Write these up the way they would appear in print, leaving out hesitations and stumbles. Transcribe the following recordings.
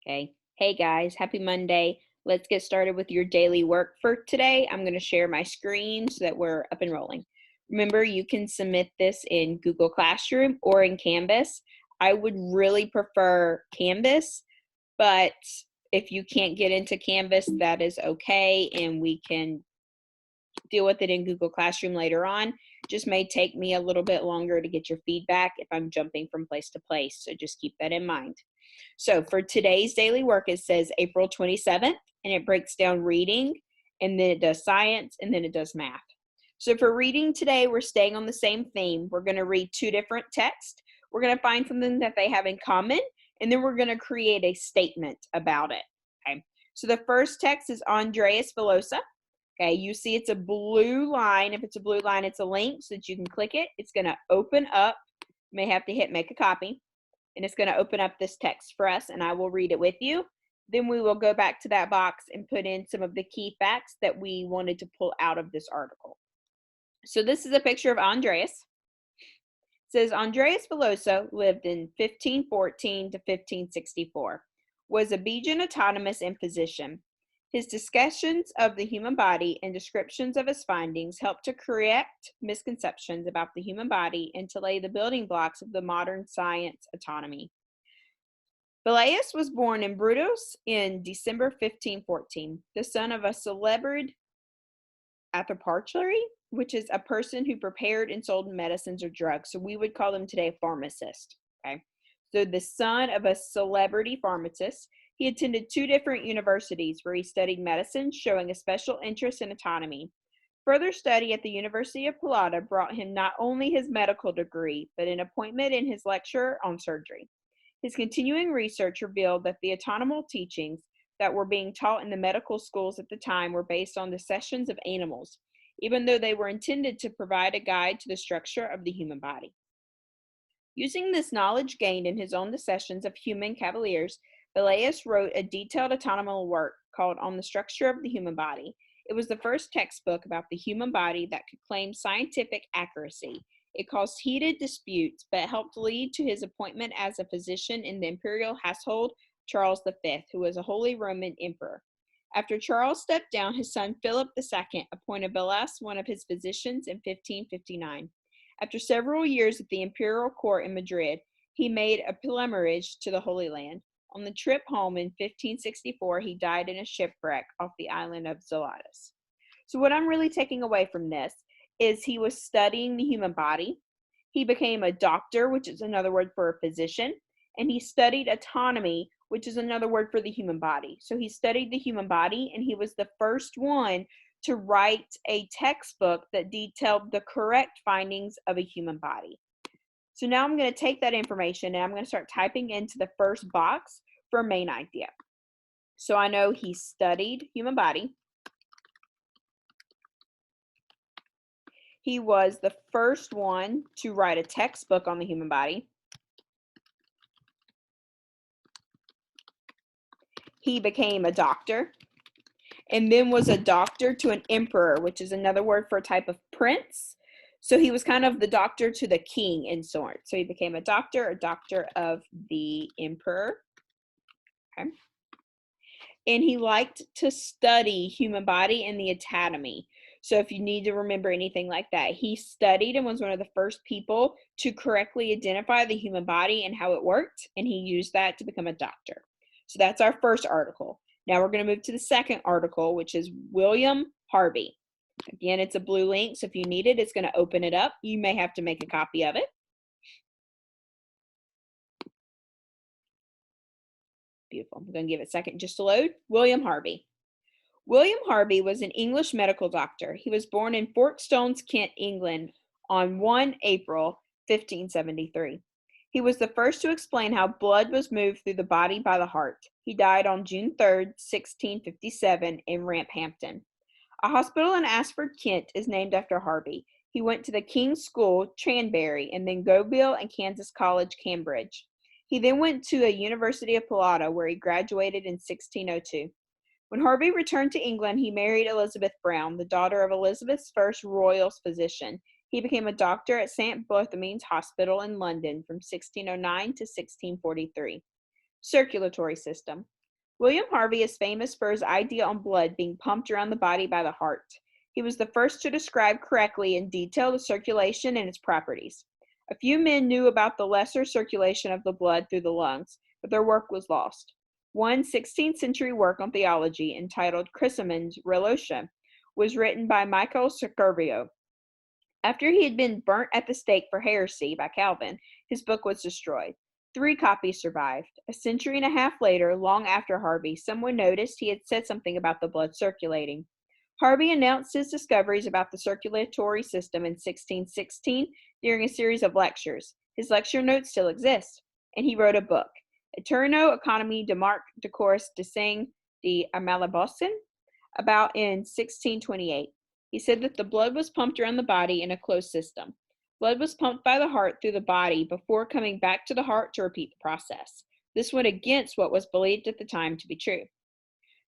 Okay. Hey guys, happy Monday. Let's get started with your daily work for today. I'm going to share my screen so that we're up and rolling. Remember, you can submit this in Google Classroom or in Canvas. I would really prefer Canvas, but if you can't get into Canvas, that is okay, and we can deal with it in Google Classroom later on. Just may take me a little bit longer to get your feedback if I'm jumping from place to place, so just keep that in mind. So for today's daily work, it says April 27th, and it breaks down reading, and then it does science, and then it does math. So for reading today, we're staying on the same theme. We're going to read two different texts. We're going to find something that they have in common, and then we're going to create a statement about it. Okay. So the first text is Andreas Velosa. Okay, you see it's a blue line. If it's a blue line, it's a link so that you can click it. It's going to open up. You may have to hit make a copy, and it's going to open up this text for us, and I will read it with you. Then we will go back to that box and put in some of the key facts that we wanted to pull out of this article. So this is a picture of Andreas. It says Andreas Veloso lived in 1514 to 1564, was a Belgian autonomous and physician. His discussions of the human body and descriptions of his findings helped to correct misconceptions about the human body and to lay the building blocks of the modern science autonomy. Velleius was born in Brudos in December 1514, the son of a celebrated apothecary, which is a person who prepared and sold medicines or drugs. So we would call them today a pharmacist. Okay. So the son of a celebrity pharmacist, he attended two different universities where he studied medicine, showing a special interest in autonomy. Further study at the University of Pallada brought him not only his medical degree, but an appointment in his lecture on surgery. His continuing research revealed that the autonomal teachings that were being taught in the medical schools at the time were based on the sessions of animals, even though they were intended to provide a guide to the structure of the human body. Using this knowledge gained in his own discussions of human cavaliers, Velleius wrote a detailed autonomal work called On the Structure of the Human Body. It was the first textbook about the human body that could claim scientific accuracy. It caused heated disputes, but helped lead to his appointment as a physician in the imperial household Charles V, who was a Holy Roman Emperor. After Charles stepped down, his son Philip II appointed Velleius one of his physicians in 1559. After several years at the imperial court in Madrid, he made a pilgrimage to the Holy Land. On the trip home in 1564, he died in a shipwreck off the island of Zalatis. So what I'm really taking away from this is he was studying the human body. He became a doctor, which is another word for a physician, and he studied autonomy, which is another word for the human body. So he studied the human body, and he was the first one to write a textbook that detailed the correct findings of a human body. So now I'm going to take that information and I'm going to start typing into the first box for main idea. So I know he studied human body. He was the first one to write a textbook on the human body. He became a doctor, and then was a doctor to an emperor, which is another word for a type of prince. So he was kind of the doctor to the king in sort. So he became a doctor of the emperor. Okay. And he liked to study human body and the anatomy. So if you need to remember anything like that, he studied and was one of the first people to correctly identify the human body and how it worked, and he used that to become a doctor. So that's our first article. Now we're going to move to the second article, which is William Harvey. Again, it's a blue link, so if you need it, it's going to open it up. You may have to make a copy of it. Beautiful. I'm going to give it a second just to load. William Harvey. William Harvey was an English medical doctor. He was born in Folkestones, Kent, England on 1 April 1573. He was the first to explain how blood was moved through the body by the heart. He died on June 3rd, 1657 in Ramphampton. A hospital in Ashford, Kent is named after Harvey. He went to the King's School, Tranberry, and then Gobill and Kansas College, Cambridge. He then went to a University of Pallada, where he graduated in 1602. When Harvey returned to England, he married Elizabeth Brown, the daughter of Elizabeth's first royal physician. He became a doctor at St. Bartholomew's Hospital in London from 1609 to 1643. Circulatory system. William Harvey is famous for his idea on blood being pumped around the body by the heart. He was the first to describe correctly in detail the circulation and its properties. A few men knew about the lesser circulation of the blood through the lungs, but their work was lost. One 16th century work on theology, entitled Chrysamon's Relotia, was written by Michael Scorbio. After he had been burnt at the stake for heresy by Calvin, his book was destroyed. 3 copies survived. A century and a half later, long after Harvey, someone noticed he had said something about the blood circulating. Harvey announced his discoveries about the circulatory system in 1616 during a series of lectures. His lecture notes still exist, and he wrote a book, Eterno Economy de Marc de Course de Sang de Amalabossin, about in 1628. He said that the blood was pumped around the body in a closed system. Blood was pumped by the heart through the body before coming back to the heart to repeat the process. This went against what was believed at the time to be true.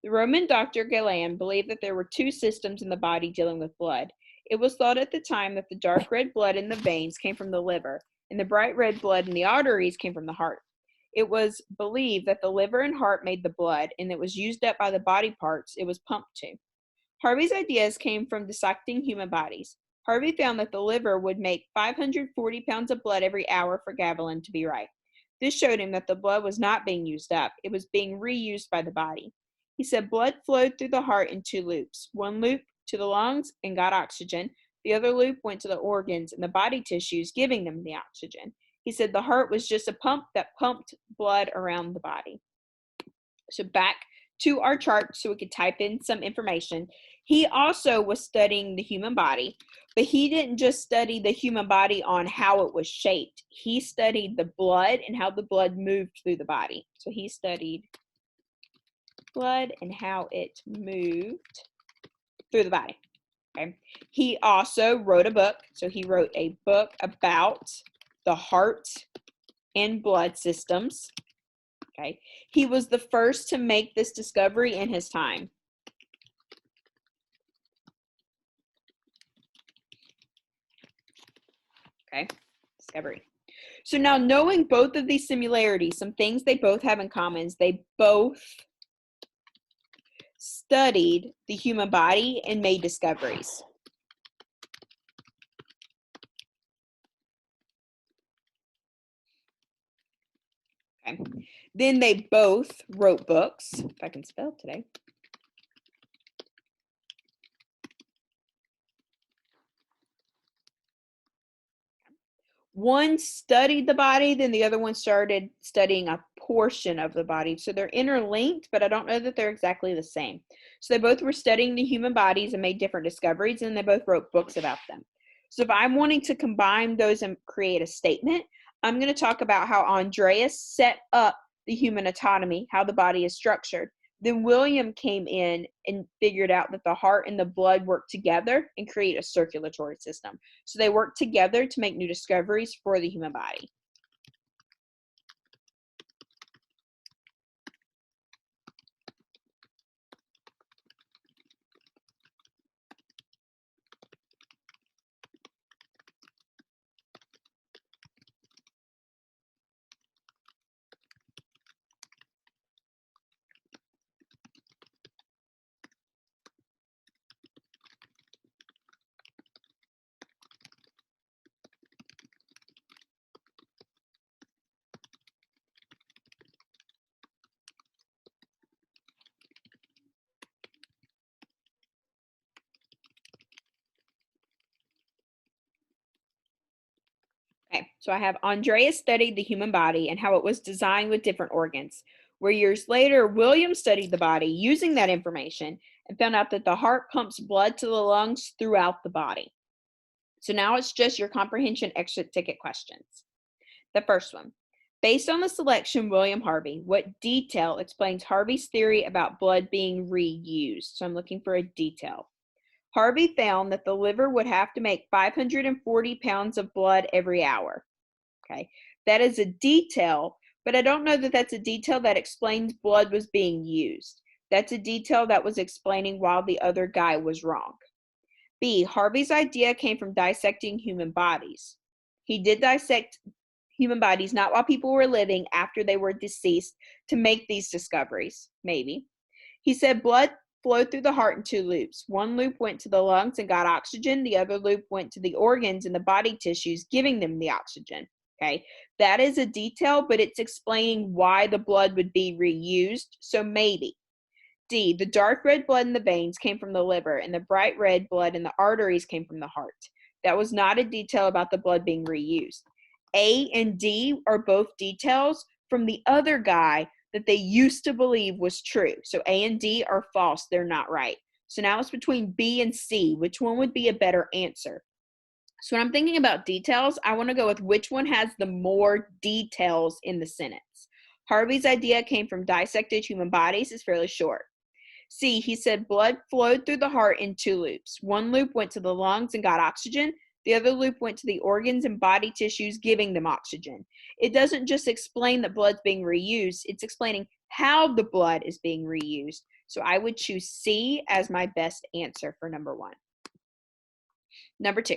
The Roman doctor Galen believed that there were 2 systems in the body dealing with blood. It was thought at the time that the dark red blood in the veins came from the liver, and the bright red blood in the arteries came from the heart. It was believed that the liver and heart made the blood, and it was used up by the body parts it was pumped to. Harvey's ideas came from dissecting human bodies. Harvey found that the liver would make 540 pounds of blood every hour for Galen to be right. This showed him that the blood was not being used up, it was being reused by the body. He said blood flowed through the heart in 2 loops. One loop to the lungs and got oxygen. The other loop went to the organs and the body tissues, giving them the oxygen. He said the heart was just a pump that pumped blood around the body. So back to our chart so we could type in some information. He also was studying the human body, but he didn't just study the human body on how it was shaped. He studied the blood and how the blood moved through the body. So he studied blood and how it moved through the body. Okay. He also wrote a book. So he wrote a book about the heart and blood systems. Okay. He was the first to make this discovery in his time. Okay, discovery. So now knowing both of these similarities, some things they both have in common is they both studied the human body and made discoveries. Okay. Then they both wrote books, if I can spell today. One studied the body, then the other one started studying a portion of the body. So they're interlinked, but I don't know that they're exactly the same. So they both were studying the human bodies and made different discoveries, and they both wrote books about them. So if I'm wanting to combine those and create a statement, I'm going to talk about how Andreas set up the human anatomy, how the body is structured. Then William came in and figured out that the heart and the blood work together and create a circulatory system. So they work together to make new discoveries for the human body. Okay, so I have Andreas studied the human body and how it was designed with different organs, where years later, William studied the body using that information and found out that the heart pumps blood to the lungs throughout the body. So now it's just your comprehension extra ticket questions. The first one, based on the selection William Harvey, what detail explains Harvey's theory about blood being reused? So I'm looking for a detail. Harvey found that the liver would have to make 540 pounds of blood every hour. Okay, that is a detail, but I don't know that that's a detail that explains blood was being used. That's a detail that was explaining why the other guy was wrong. B, Harvey's idea came from dissecting human bodies. He did dissect human bodies, not while people were living, after they were deceased, to make these discoveries. Maybe. He said blood flowed through the heart in two loops. One loop went to the lungs and got oxygen. The other loop went to the organs and the body tissues, giving them the oxygen. Okay, that is a detail, but it's explaining why the blood would be reused. So maybe. D, the dark red blood in the veins came from the liver, and the bright red blood in the arteries came from the heart. That was not a detail about the blood being reused. A and D are both details from the other guy that they used to believe was true. So A and D are false. They're not right. So now it's between B and C. Which one would be a better answer? So when I'm thinking about details, I want to go with which one has the more details in the sentence. Harvey's idea came from dissected human bodies is fairly short. C, he said blood flowed through the heart in two loops. One loop went to the lungs and got oxygen. The other loop went to the organs and body tissues, giving them oxygen. It doesn't just explain that blood's being reused, it's explaining how the blood is being reused. So I would choose C as my best answer for number 1. Number 2,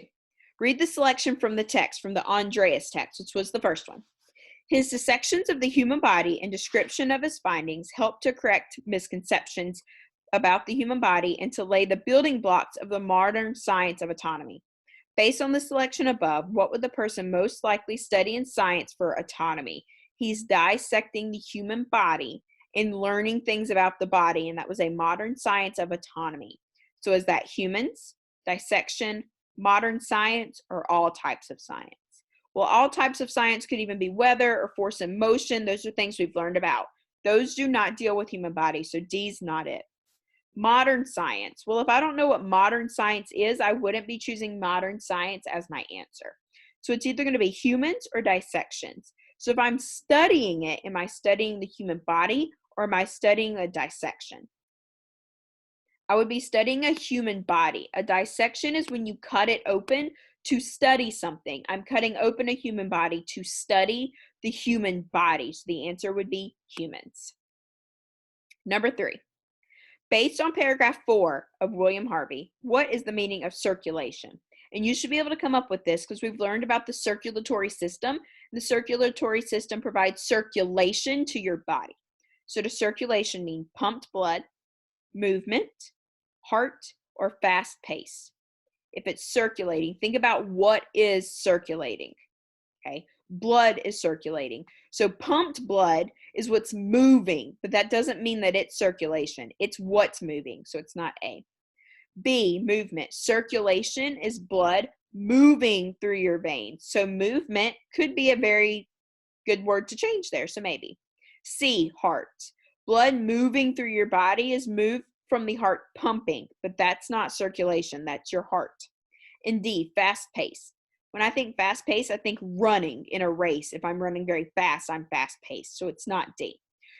read the selection from the text, from the Andreas text, which was the first one. His dissections of the human body and description of his findings helped to correct misconceptions about the human body and to lay the building blocks of the modern science of autonomy. Based on the selection above, what would the person most likely study in science for autonomy? He's dissecting the human body and learning things about the body, and that was a modern science of autonomy. So is that humans, dissection, modern science, or all types of science? Well, all types of science could even be weather or force in motion. Those are things we've learned about. Those do not deal with human bodies, so D's not it. Modern science. Well, if I don't know what modern science is, I wouldn't be choosing modern science as my answer. So it's either going to be humans or dissections. So if I'm studying it, am I studying the human body or am I studying a dissection? I would be studying a human body. A dissection is when you cut it open to study something. I'm cutting open a human body to study the human body. So the answer would be humans. Number 3. Based on paragraph 4 of William Harvey, what is the meaning of circulation? And you should be able to come up with this because we've learned about the circulatory system. The circulatory system provides circulation to your body. So does circulation mean pumped blood, movement, heart, or fast pace? If it's circulating, think about what is circulating. Okay, blood is circulating. So pumped blood is what's moving, but that doesn't mean that it's circulation. It's what's moving, so it's not A. B, movement. Circulation is blood moving through your veins. So movement could be a very good word to change there, so maybe. C, heart. Blood moving through your body is moved from the heart pumping, but that's not circulation, that's your heart. And D, fast pace. When I think fast pace, I think running in a race. If I'm running very fast, I'm fast paced. So it's not D.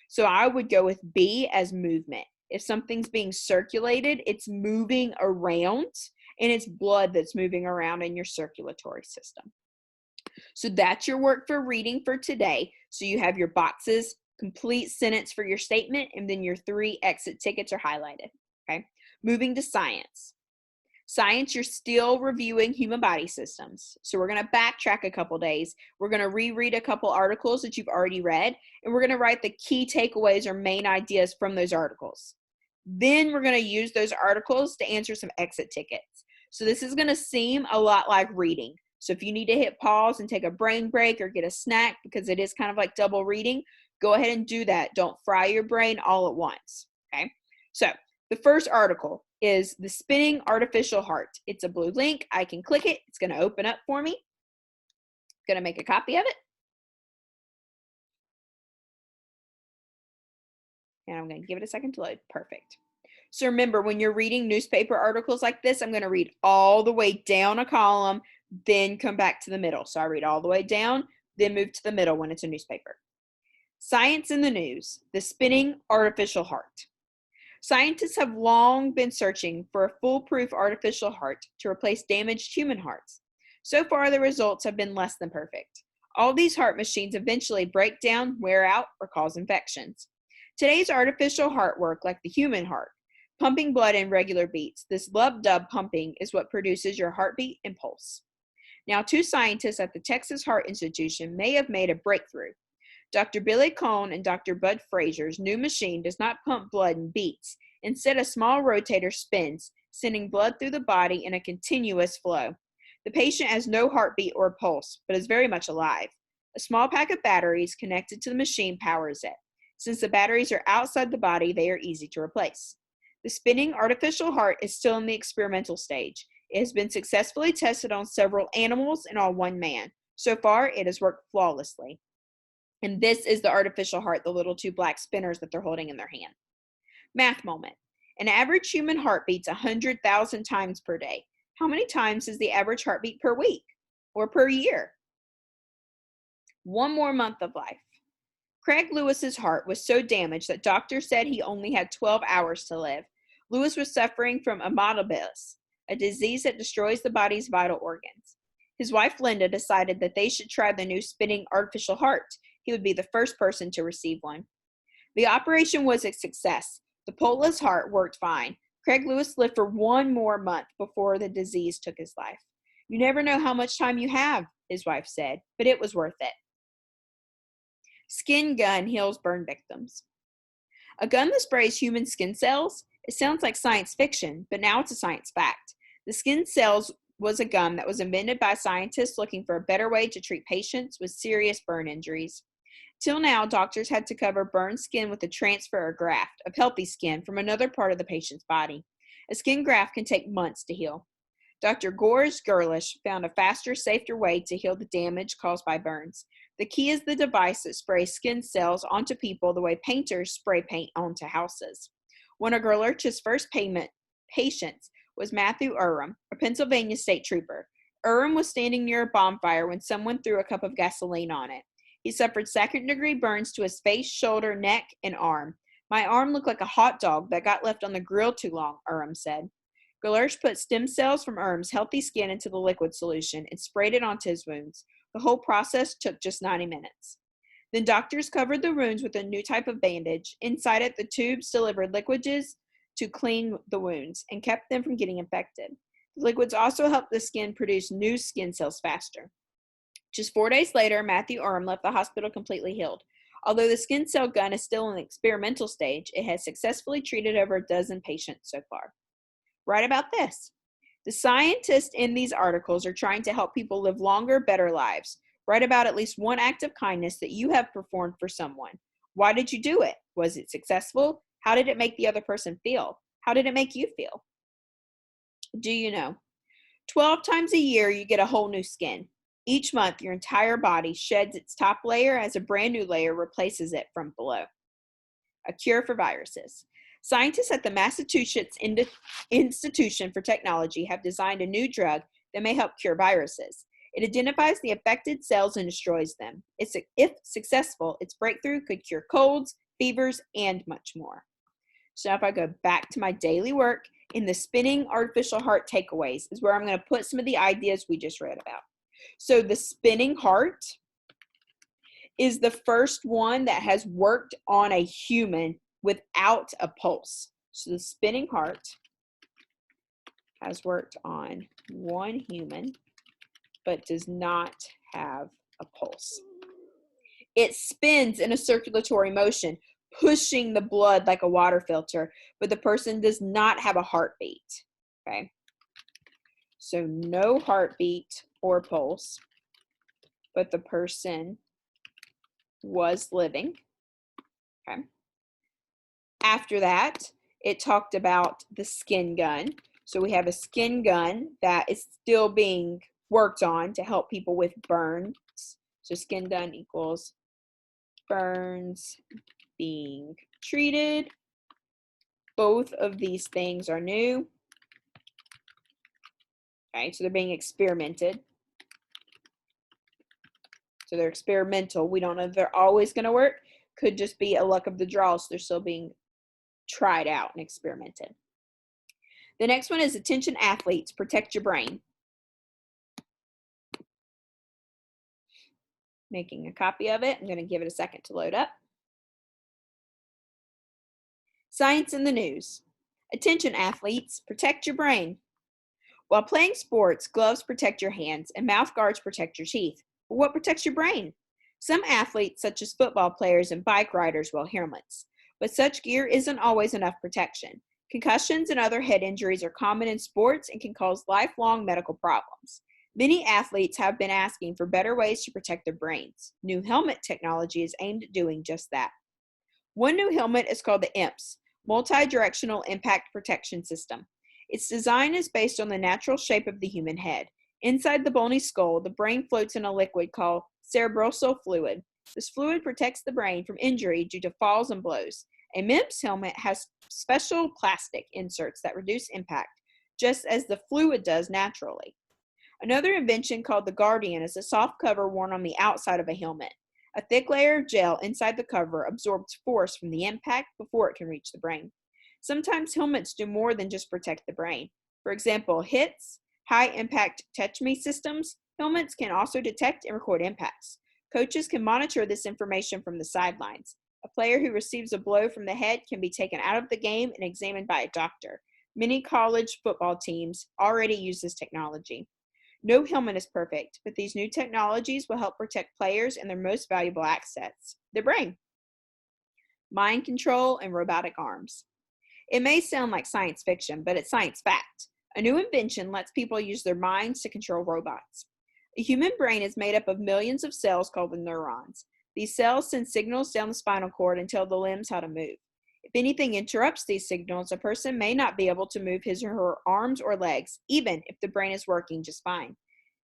So I would go with B as movement. If something's being circulated, it's moving around and it's blood that's moving around in your circulatory system. So that's your work for reading for today. So you have your boxes, complete sentence for your statement, and then your 3 exit tickets are highlighted. Okay. Moving to science. Science, you're still reviewing human body systems. So we're going to backtrack a couple days. We're going to reread a couple articles that you've already read, and we're going to write the key takeaways or main ideas from those articles. Then we're going to use those articles to answer some exit tickets. So this is going to seem a lot like reading. So if you need to hit pause and take a brain break or get a snack because it is kind of like double reading, go ahead and do that. Don't fry your brain all at once. Okay. So the first article is The Spinning Artificial Heart. It's a blue link. I can click it. It's going to open up for me. I'm going to make a copy of it. And I'm going to give it a second to load. Perfect. So remember, when you're reading newspaper articles like this, I'm going to read all the way down a column, then come back to the middle. So I read all the way down, then move to the middle when it's a newspaper. Science in the News, The Spinning Artificial Heart. Scientists have long been searching for a foolproof artificial heart to replace damaged human hearts. So far, the results have been less than perfect. All these heart machines eventually break down, wear out, or cause infections. Today's artificial heart work like the human heart, pumping blood in regular beats. This lub-dub pumping is what produces your heartbeat and pulse. Now, two scientists at the Texas Heart Institution may have made a breakthrough. Dr. Billy Cohn and Dr. Bud Frazier's new machine does not pump blood in beats. Instead, a small rotator spins, sending blood through the body in a continuous flow. The patient has no heartbeat or pulse, but is very much alive. A small pack of batteries connected to the machine powers it. Since the batteries are outside the body, they are easy to replace. The spinning artificial heart is still in the experimental stage. It has been successfully tested on several animals and on one man. So far, it has worked flawlessly. And this is the artificial heart, the little two black spinners that they're holding in their hand. Math moment. An average human heart beats 100,000 times per day. How many times is the average heartbeat per week or per year? One more month of life. Craig Lewis's heart was so damaged that doctors said he only had 12 hours to live. Lewis was suffering from amebiasis, a disease that destroys the body's vital organs. His wife Linda decided that they should try the new spinning artificial heart. He would be the first person to receive one. The operation was a success. The pulseless heart worked fine. Craig Lewis lived for one more month before the disease took his life. You never know how much time you have, his wife said, but it was worth it. Skin gun heals burn victims. A gun that sprays human skin cells? It sounds like science fiction, but now it's a science fact. The skin cells was a gun that was invented by scientists looking for a better way to treat patients with serious burn injuries. Till now, doctors had to cover burned skin with a transfer or graft of healthy skin from another part of the patient's body. A skin graft can take months to heal. Dr. Gores Gerlish found a faster, safer way to heal the damage caused by burns. The key is the device that sprays skin cells onto people the way painters spray paint onto houses. One of Gerlich's first patients was Matthew Urim, a Pennsylvania state trooper. Urim was standing near a bonfire when someone threw a cup of gasoline on it. He suffered second-degree burns to his face, shoulder, neck, and arm. My arm looked like a hot dog that got left on the grill too long, Urim said. Gerlich put stem cells from Urim's healthy skin into the liquid solution and sprayed it onto his wounds. The whole process took just 90 minutes. Then doctors covered the wounds with a new type of bandage. Inside it, the tubes delivered liquids to clean the wounds and kept them from getting infected. The liquids also helped the skin produce new skin cells faster. Just 4 days later, Matthew Urim left the hospital completely healed. Although the skin cell gun is still in the experimental stage, it has successfully treated over a dozen patients so far. Write about this. The scientists in these articles are trying to help people live longer, better lives. Write about at least one act of kindness that you have performed for someone. Why did you do it? Was it successful? How did it make the other person feel? How did it make you feel? Do you know? 12 times a year, you get a whole new skin. Each month, your entire body sheds its top layer as a brand new layer replaces it from below. A cure for viruses. Scientists at the Massachusetts Institution for Technology have designed a new drug that may help cure viruses. It identifies the affected cells and destroys them. If successful, its breakthrough could cure colds, fevers, and much more. So now if I go back to my daily work, in the spinning artificial heart takeaways is where I'm going to put some of the ideas we just read about. So the spinning heart is the first one that has worked on a human without a pulse. So the spinning heart has worked on one human, but does not have a pulse. It spins in a circulatory motion, pushing the blood like a water filter, but the person does not have a heartbeat. Okay. So no heartbeat or pulse, but the person was living. Okay. After that, it talked about the skin gun. So we have a skin gun that is still being worked on to help people with burns. So skin gun equals burns being treated. Both of these things are new. Okay, so they're being experimented. So they're experimental. We don't know if they're always going to work. Could just be a luck of the draw, so they're still being tried out and experimented. The next one is attention athletes, protect your brain. Making a copy of it. I'm going to give it a second to load up. Science in the news. Attention athletes, protect your brain. While playing sports, gloves protect your hands and mouth guards protect your teeth. But what protects your brain? Some athletes, such as football players and bike riders, wear helmets. But such gear isn't always enough protection. Concussions and other head injuries are common in sports and can cause lifelong medical problems. Many athletes have been asking for better ways to protect their brains. New helmet technology is aimed at doing just that. One new helmet is called the IMPS, Multi-Directional Impact Protection System. Its design is based on the natural shape of the human head. Inside the bony skull, the brain floats in a liquid called cerebrospinal fluid. This fluid protects the brain from injury due to falls and blows. A MIMPS helmet has special plastic inserts that reduce impact, just as the fluid does naturally. Another invention called the Guardian is a soft cover worn on the outside of a helmet. A thick layer of gel inside the cover absorbs force from the impact before it can reach the brain. Sometimes helmets do more than just protect the brain. For example, HITS, high-impact techme systems, helmets can also detect and record impacts. Coaches can monitor this information from the sidelines. A player who receives a blow from the head can be taken out of the game and examined by a doctor. Many college football teams already use this technology. No helmet is perfect, but these new technologies will help protect players and their most valuable assets, their brain. Mind control and robotic arms. It may sound like science fiction, but it's science fact. A new invention lets people use their minds to control robots. A human brain is made up of millions of cells called the neurons. These cells send signals down the spinal cord and tell the limbs how to move. If anything interrupts these signals, a person may not be able to move his or her arms or legs, even if the brain is working just fine.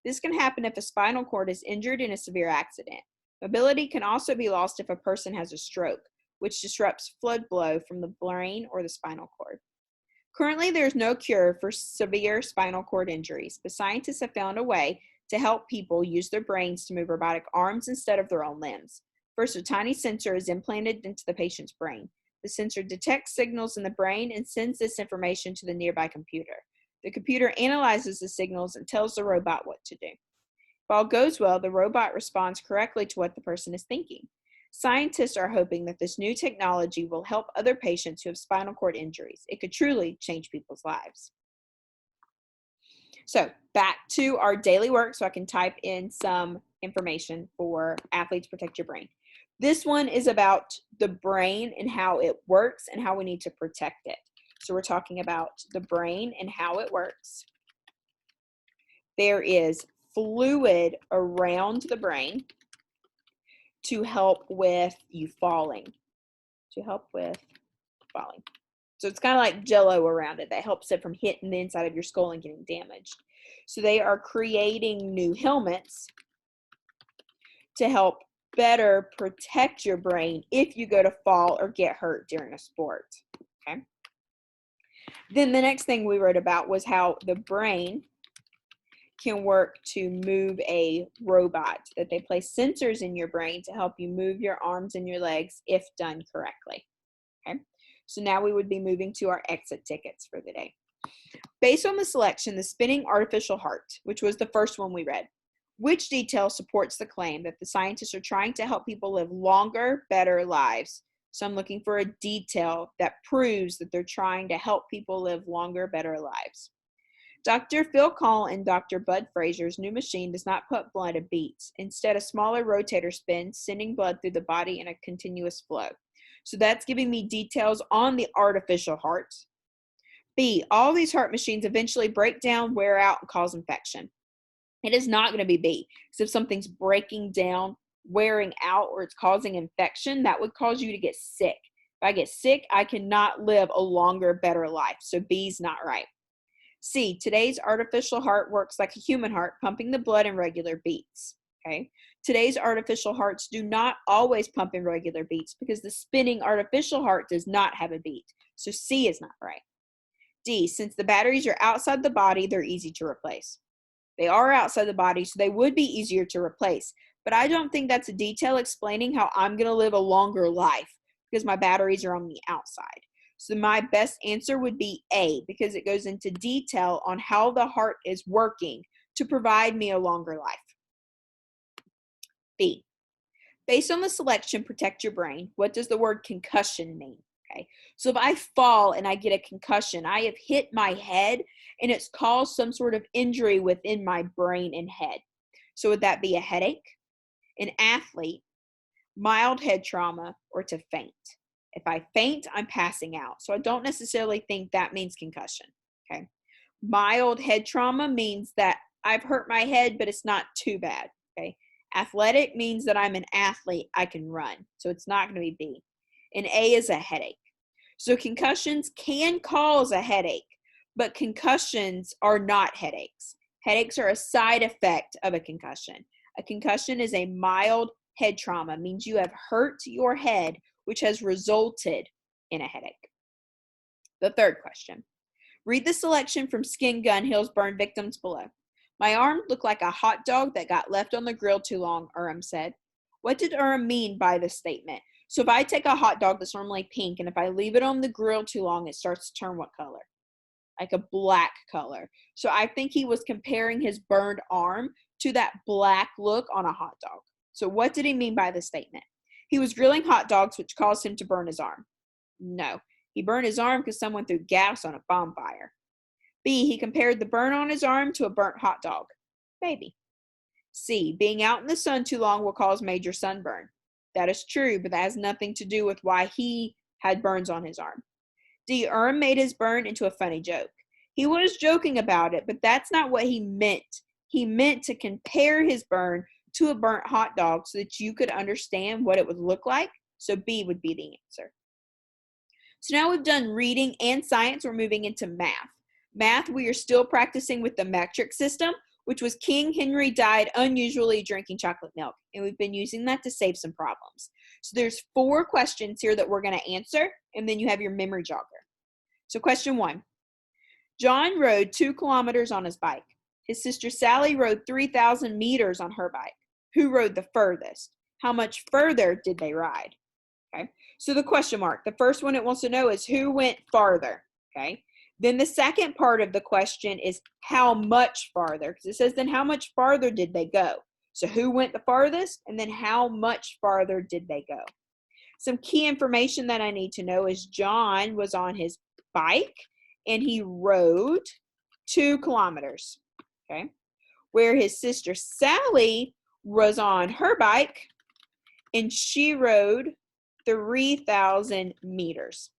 This can happen if a spinal cord is injured in a severe accident. Mobility can also be lost if a person has a stroke, which disrupts blood flow from the brain or the spinal cord. Currently, there is no cure for severe spinal cord injuries, but scientists have found a way to help people use their brains to move robotic arms instead of their own limbs. First, a tiny sensor is implanted into the patient's brain. The sensor detects signals in the brain and sends this information to the nearby computer. The computer analyzes the signals and tells the robot what to do. If all goes well, the robot responds correctly to what the person is thinking. Scientists are hoping that this new technology will help other patients who have spinal cord injuries. It could truly change people's lives. So back to our daily work so I can type in some information for Athletes Protect Your Brain. This one is about the brain and how it works and how we need to protect it. So we're talking about the brain and how it works. There is fluid around the brain to help with you falling. So it's kind of like Jell-O around it that helps it from hitting the inside of your skull and getting damaged. So they are creating new helmets to help better protect your brain if you go to fall or get hurt during a sport. Okay. Then the next thing we wrote about was how the brain can work to move a robot, that they place sensors in your brain to help you move your arms and your legs if done correctly. Okay. So now we would be moving to our exit tickets for the day. Based on the selection, the spinning artificial heart, which was the first one we read, which detail supports the claim that the scientists are trying to help people live longer, better lives? So I'm looking for a detail that proves that they're trying to help people live longer, better lives. Dr. Phil Call and Dr. Bud Fraser's new machine does not put blood in beats. Instead, a smaller rotator spins, sending blood through the body in a continuous flow. So that's giving me details on the artificial heart. B, all these heart machines eventually break down, wear out, and cause infection. It is not going to be B. So if something's breaking down, wearing out, or it's causing infection, that would cause you to get sick. If I get sick, I cannot live a longer, better life. So B's not right. C, today's artificial heart works like a human heart, pumping the blood in regular beats. Okay. Today's artificial hearts do not always pump in regular beats because the spinning artificial heart does not have a beat. So C is not right. D, since the batteries are outside the body, they're easy to replace. They are outside the body, so they would be easier to replace. But I don't think that's a detail explaining how I'm going to live a longer life because my batteries are on the outside. So my best answer would be A, because it goes into detail on how the heart is working to provide me a longer life. B, based on the selection, protect your brain, what does the word concussion mean? Okay, so if I fall and I get a concussion, I have hit my head and it's caused some sort of injury within my brain and head. So would that be a headache, an athlete, mild head trauma, or to faint? If I faint, I'm passing out. So I don't necessarily think that means concussion. Okay. Mild head trauma means that I've hurt my head, but it's not too bad. Okay. Athletic means that I'm an athlete, I can run. So it's not going to be B. And A is a headache. So concussions can cause a headache, but concussions are not headaches. Headaches are a side effect of a concussion. A concussion is a mild head trauma, means you have hurt your head, which has resulted in a headache. The third question. Read the selection from Skin Gun Hill's burn victims below. My arm looked like a hot dog that got left on the grill too long, Urim said. What did Urim mean by this statement? So if I take a hot dog that's normally pink and if I leave it on the grill too long, it starts to turn what color? Like a black color. So I think he was comparing his burned arm to that black look on a hot dog. So what did he mean by the statement? He was grilling hot dogs, which caused him to burn his arm. No, he burned his arm because someone threw gas on a bonfire. B, he compared the burn on his arm to a burnt hot dog. Maybe. C, being out in the sun too long will cause major sunburn. That is true, but that has nothing to do with why he had burns on his arm. D, Urim made his burn into a funny joke. He was joking about it, but that's not what he meant. He meant to compare his burn to a burnt hot dog so that you could understand what it would look like. So B would be the answer. So now we've done reading and science. We're moving into math. Math, we are still practicing with the metric system, which was King Henry died unusually drinking chocolate milk. And we've been using that to save some problems. So there's 4 questions here that we're going to answer, and then you have your memory jogger. So question 1. John rode 2 kilometers on his bike. His sister Sally rode 3,000 meters on her bike. Who rode the furthest? How much further did they ride? Okay, so the question mark, the first one it wants to know is who went farther, okay? Then the second part of the question is how much farther, because it says then how much farther did they go? So who went the farthest, and then how much farther did they go? Some key information that I need to know is John was on his bike, and he rode 2 kilometers, okay? Where his sister Sally was on her bike, and she rode 3,000 meters.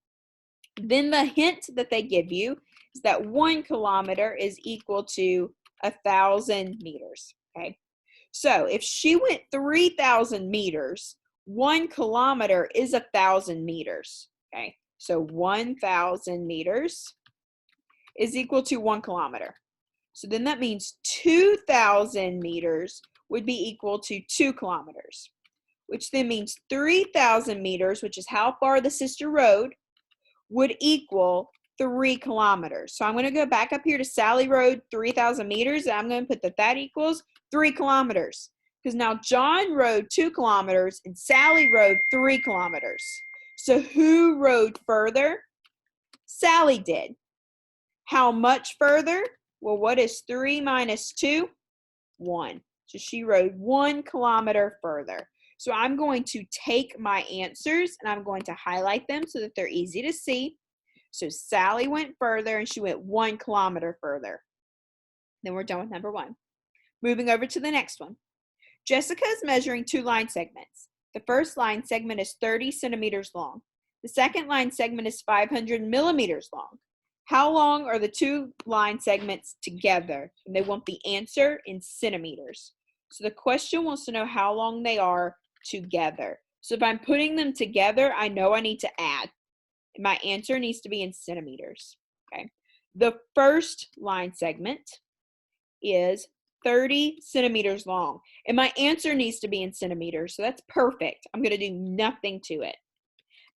Then the hint that they give you is that 1 kilometer is equal to 1,000 meters. Okay, so if she went 3,000 meters, 1 kilometer is 1,000 meters. Okay, so 1,000 meters is equal to 1 kilometer. So then that means 2,000 meters would be equal to 2 kilometers. Which then means 3,000 meters, which is how far the sister rode, would equal 3 kilometers. So I'm going to go back up here to Sally rode 3,000 meters, and I'm going to put that equals 3 kilometers. Because now John rode 2 kilometers, and Sally rode 3 kilometers. So who rode further? Sally did. How much further? Well, what is 3 minus 2? 1. So she rode 1 kilometer further. So I'm going to take my answers and I'm going to highlight them so that they're easy to see. So Sally went further and she went 1 kilometer further. Then we're done with number 1. Moving over to the next one. Jessica is measuring 2 line segments. The first line segment is 30 centimeters long. The second line segment is 500 millimeters long. How long are the 2 line segments together? And they want the answer in centimeters. So the question wants to know how long they are together. So if I'm putting them together, I know I need to add. And my answer needs to be in centimeters. Okay. The first line segment is 30 centimeters long. And my answer needs to be in centimeters. So that's perfect. I'm going to do nothing to it.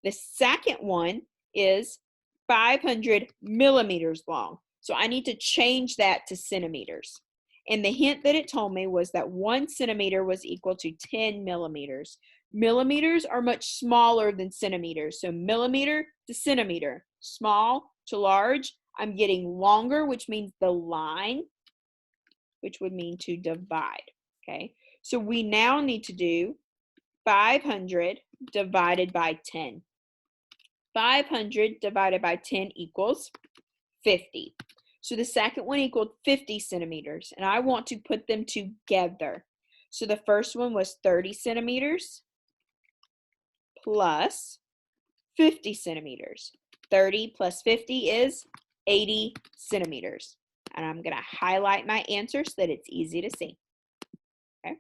The second one is 500 millimeters long. So I need to change that to centimeters. And the hint that it told me was that 1 centimeter was equal to 10 millimeters. Millimeters are much smaller than centimeters. So millimeter to centimeter, small to large. I'm getting longer, which means the line, which would mean to divide. Okay, so we now need to do 500 divided by 10. 500 divided by 10 equals 50. So the second one equaled 50 centimeters, and I want to put them together. So the first one was 30 centimeters plus 50 centimeters. 30 plus 50 is 80 centimeters. And I'm going to highlight my answer so that it's easy to see. Okay.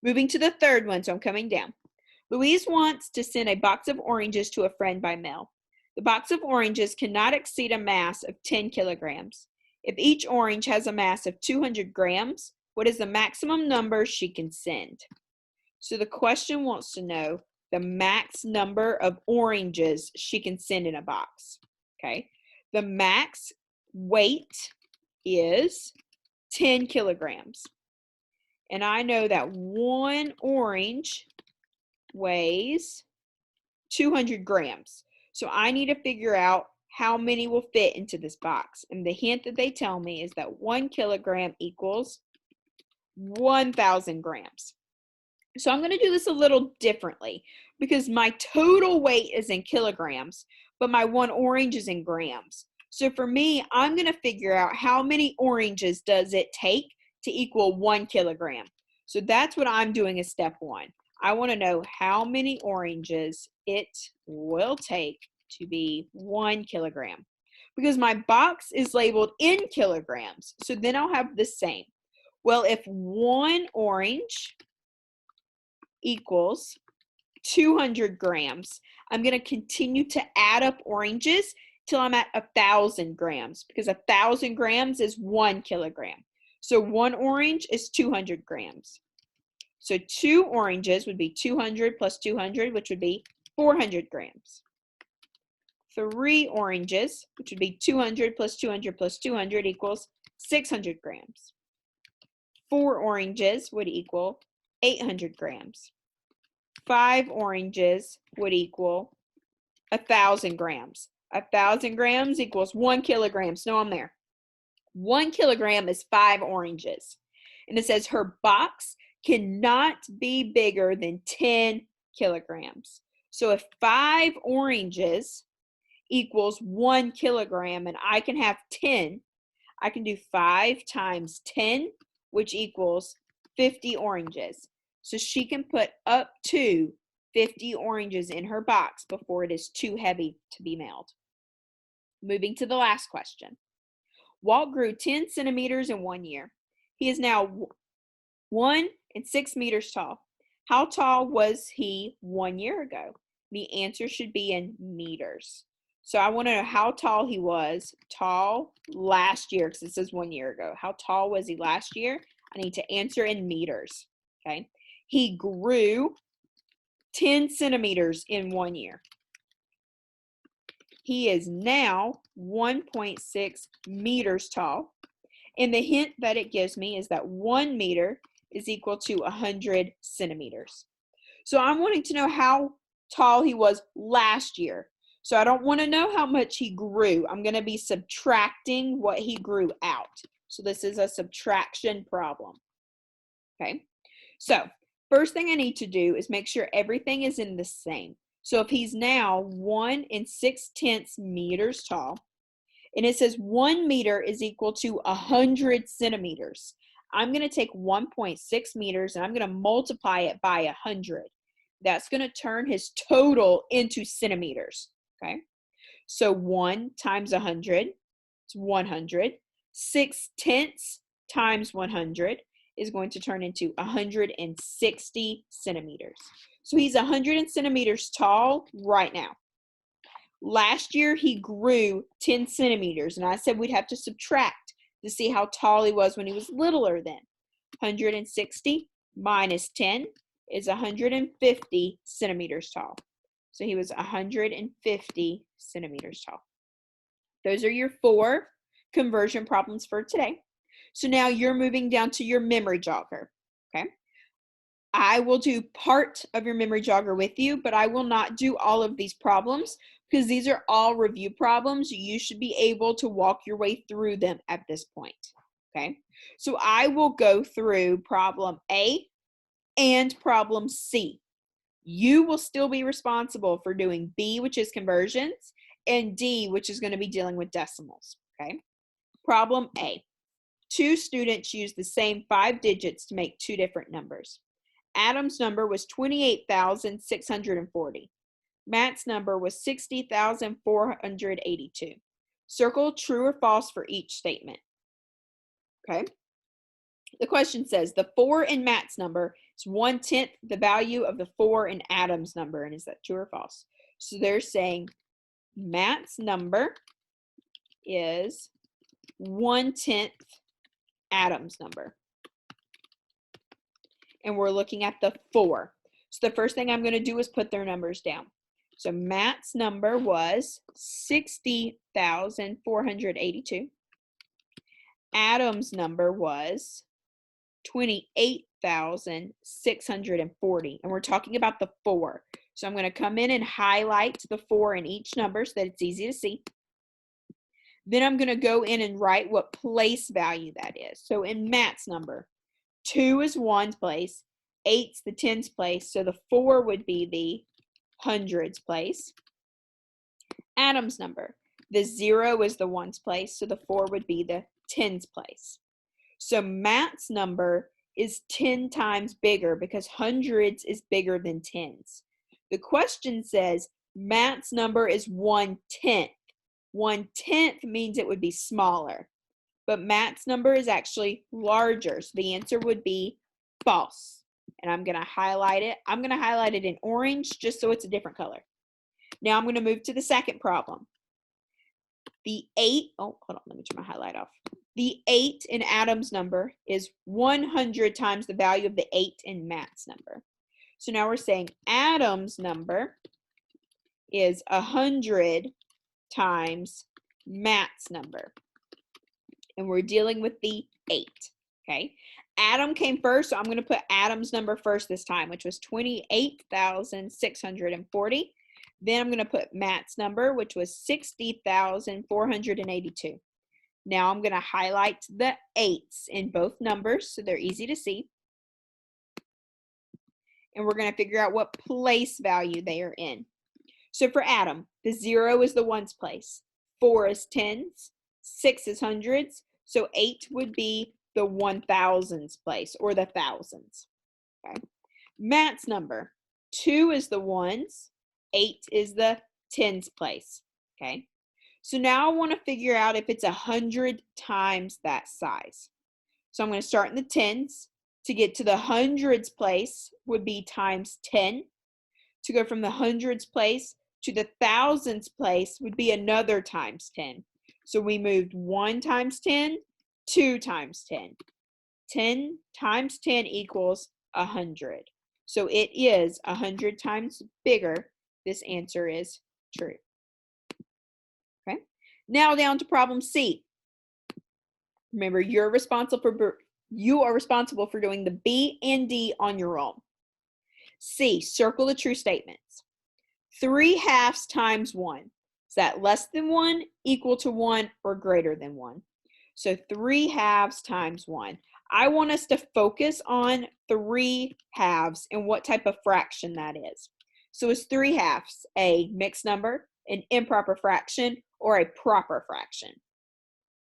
Moving to the third one, so I'm coming down. Louise wants to send a box of oranges to a friend by mail. The box of oranges cannot exceed a mass of 10 kilograms. If each orange has a mass of 200 grams, what is the maximum number she can send? So the question wants to know the max number of oranges she can send in a box. Okay. The max weight is 10 kilograms. And I know that one orange weighs 200 grams. So I need to figure out how many will fit into this box. And the hint that they tell me is that 1 kilogram equals 1,000 grams. So I'm going to do this a little differently because my total weight is in kilograms, but my one orange is in grams. So for me, I'm going to figure out how many oranges does it take to equal 1 kilogram. So that's what I'm doing as step one. I want to know how many oranges it will take to be 1 kilogram. Because my box is labeled in kilograms, so then I'll have the same. Well, if one orange equals 200 grams, I'm going to continue to add up oranges till I'm at 1,000 grams, because 1,000 grams is 1 kilogram. So one orange is 200 grams. So 2 oranges would be 200 plus 200, which would be 400 grams. 3 oranges, which would be 200 plus 200 plus 200 equals 600 grams. 4 oranges would equal 800 grams. 5 oranges would equal 1,000 grams. 1,000 grams equals 1 kilogram. So I'm there. 1 kilogram is 5 oranges. And it says her box cannot be bigger than 10 kilograms. So if 5 oranges equals 1 kilogram and I can have 10, I can do 5 times 10, which equals 50 oranges. So she can put up to 50 oranges in her box before it is too heavy to be mailed. Moving to the last question. Walt grew 10 centimeters in 1 year. He is now 1 and 6 meters tall. How tall was he 1 year ago? The answer should be in meters. So I want to know how tall he was last year, because it says 1 year ago. How tall was he last year? I need to answer in meters. Okay. He grew 10 centimeters in 1 year. He is now 1.6 meters tall. And the hint that it gives me is that 1 meter is equal to 100 centimeters. So I'm wanting to know how tall he was last year. So I don't want to know how much he grew. I'm going to be subtracting what he grew out. So this is a subtraction problem. Okay. So first thing I need to do is make sure everything is in the same. So if he's now 1 and 6/10 meters tall, and it says 1 meter is equal to 100 centimeters, I'm going to take 1.6 meters and I'm going to multiply it by 100. That's going to turn his total into centimeters. Okay. So 1 times 100 is 100. 6/10 times 100 is going to turn into 160 centimeters. So he's 100 centimeters tall right now. Last year, he grew 10 centimeters, and I said we'd have to subtract to see how tall he was when he was littler then. 160 minus 10 is 150 centimeters tall. So he was 150 centimeters tall. Those are your 4 conversion problems for today. So now you're moving down to your memory jogger, okay? I will do part of your memory jogger with you, but I will not do all of these problems because these are all review problems. You should be able to walk your way through them at this point, okay? So I will go through problem A and problem C. You will still be responsible for doing B, which is conversions, and D, which is going to be dealing with decimals, okay? Problem A. Two students used the same 5 digits to make 2 different numbers. Adam's number was 28,640. Matt's number was 60,482. Circle true or false for each statement. Okay. The question says the 4 in Matt's number is 1/10 the value of the 4 in Adam's number. And is that true or false? So they're saying Matt's number is 1/10 Adam's number. And we're looking at the 4. So the first thing I'm going to do is put their numbers down. So Matt's number was 60,482. Adam's number was 28,640. And we're talking about the 4. So I'm going to come in and highlight the 4 in each number so that it's easy to see. Then I'm going to go in and write what place value that is. So in Matt's number, 2 is 1's place, 8's the 10's place, so the 4 would be the hundreds place. Adam's number, the 0 is the 1's place, so the 4 would be the 10's place. So Matt's number is 10 times bigger because hundreds is bigger than 10's. The question says Matt's number is 1/10. 1/10 means it would be smaller, but Matt's number is actually larger. So the answer would be false. And I'm going to highlight it. I'm going to highlight it in orange just so it's a different color. Now I'm going to move to the second problem. The 8, oh, hold on, let me turn my highlight off. The 8 in Adam's number is 100 times the value of the 8 in Matt's number. So now we're saying Adam's number is 100 times Matt's number. And we're dealing with the 8, okay? Adam came first, so I'm going to put Adam's number first this time, which was 28,640. Then I'm going to put Matt's number, which was 60,482. Now I'm going to highlight the 8's in both numbers so they're easy to see. And we're going to figure out what place value they are in. So for Adam, the 0 is the 1's place, 4 is 10's, 6 is hundreds, so 8 would be the 1,000's place or the thousands. Okay. Matt's number, 2 is the 1's, 8 is the 10's place. Okay. So now I want to figure out if it's 100 times that size. So I'm going to start in the 10's. To get to the hundreds place would be times 10. To go from the hundreds place to the thousands place would be another times 10. So we moved 1 times 10, 2 times 10. 10 times 10 equals 100. So it is 100 times bigger. This answer is true. Okay. Now down to problem C. Remember, you are responsible for doing the B and D on your own. C, circle the true statements. 3/2 times 1. Is that less than 1, equal to 1, or greater than 1? So 3/2 times 1. I want us to focus on 3/2 and what type of fraction that is. So is 3/2 a mixed number, an improper fraction, or a proper fraction?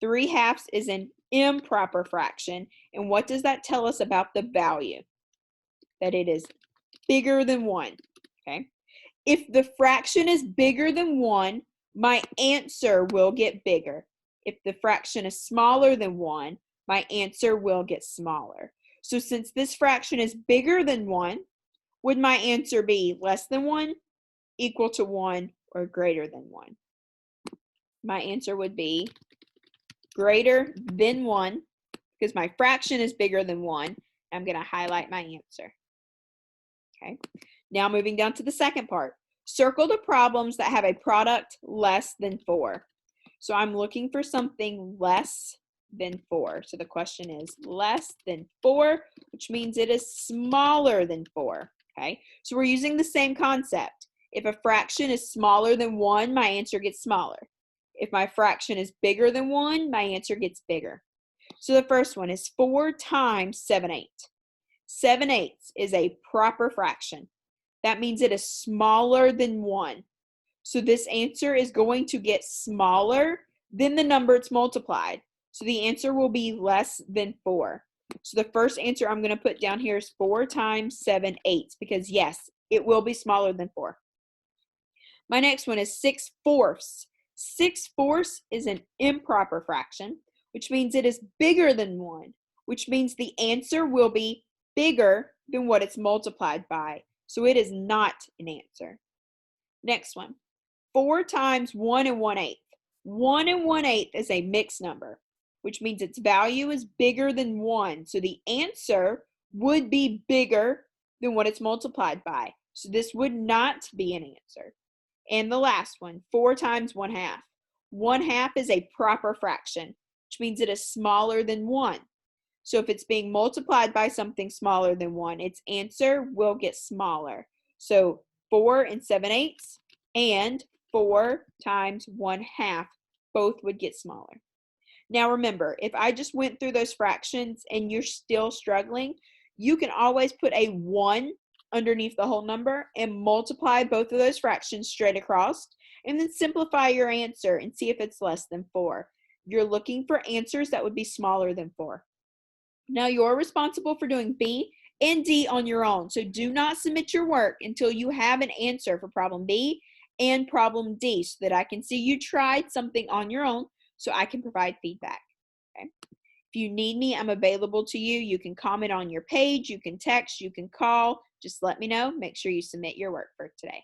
3/2 is an improper fraction. And what does that tell us about the value? That it is bigger than 1. Okay. If the fraction is bigger than 1, my answer will get bigger. If the fraction is smaller than 1, my answer will get smaller. So since this fraction is bigger than 1, would my answer be less than 1, equal to 1, or greater than 1? My answer would be greater than 1 because my fraction is bigger than 1. I'm going to highlight my answer. Okay. Now moving down to the second part. Circle the problems that have a product less than 4. So I'm looking for something less than 4. So the question is less than 4, which means it is smaller than 4. Okay. So we're using the same concept. If a fraction is smaller than 1, my answer gets smaller. If my fraction is bigger than 1, my answer gets bigger. So the first one is 4 times 7/8. 7/8 is a proper fraction. That means it is smaller than 1. So this answer is going to get smaller than the number it's multiplied. So the answer will be less than 4. So the first answer I'm going to put down here is 4 times 7/8 because yes, it will be smaller than 4. My next one is 6/4. 6/4 is an improper fraction, which means it is bigger than 1, which means the answer will be bigger than what it's multiplied by. So it is not an answer. Next one, 4 times 1 1/8. 1 1/8 is a mixed number, which means its value is bigger than 1. So the answer would be bigger than what it's multiplied by. So this would not be an answer. And the last one, 4 times 1/2. 1/2 is a proper fraction, which means it is smaller than 1. So if it's being multiplied by something smaller than 1, its answer will get smaller. So 4 7/8 and 4 times 1/2 both would get smaller. Now remember, if I just went through those fractions and you're still struggling, you can always put a 1 underneath the whole number and multiply both of those fractions straight across, and then simplify your answer and see if it's less than 4. You're looking for answers that would be smaller than 4. Now you're responsible for doing B and D on your own, so do not submit your work until you have an answer for problem B and problem D so that I can see you tried something on your own so I can provide feedback. Okay? If you need me, I'm available to you. You can comment on your page, you can text, you can call. Just let me know. Make sure you submit your work for today.